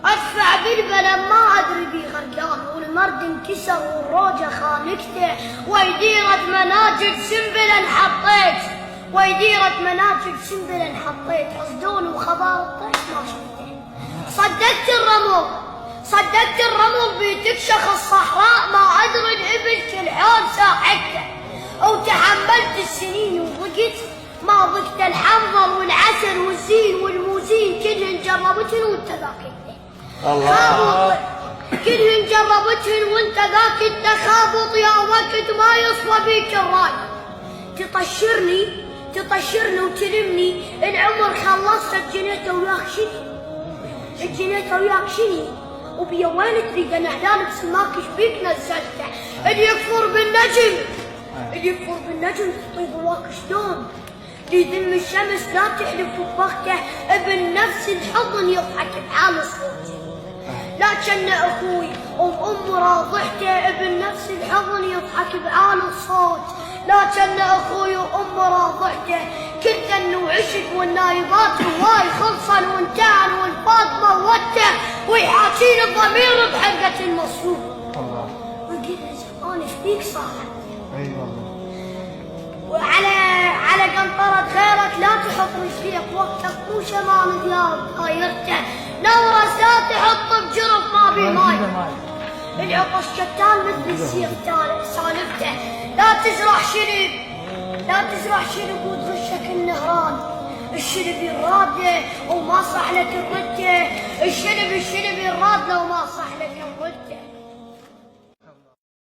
ادفع بالبلد ما ادري بي غرقان، والمرد انكسر والروجه خانقته، ويديرة مناجد سنبلا حطيت، ويديرة مناجد سنبلا حطيت، عصدون وخبار الطيش ما شفته. صدقت الرمل بتكشخ الصحراء، ما ادري الابل كل حال ساحته، او تحملت السنين وضقت ما ضقت الحنظل والعسل والزين والموزين، كلهن جربتهن وانت ذاك الله كلهن جربتهن وانت ذاك التخابط، يا وقت ما يصفى بيك الراي. تطشرني وتلمني، العمر خلصت جنيته وياك شني، وبيا وين تريد انا احلال بسماك شبيك نزلته. اللي يكفر بالنجم تطيب واك شلون، يذم الشمس لا تحلف ببخته، ابن نفس الحضن يضحك بعال صوته. لا كان اخوي ام راضحته، ابن نفس الحضن يضحك بعال الصوت. لا كان اخوي وام راضحته، كنت انه وعشق والنايبات هواي خلصن وانتهن والفاض موته، ويحاكين الضمير بحرقه المصروف. الله وقلت له زمان ايش بيك صار؟ اي والله. وعلى قنطرة خيرك لا تحط رجليك وقتك، مو شمال ديار طايرته، نورس لا تحط بجرف ما بي ماي. العطش شتان مثل السيف سالفته، لا تزرع شرب وتغشك النهران. الشرب الراد وما صح لك الرده، الشرب الراد لو ما صح لك الرده.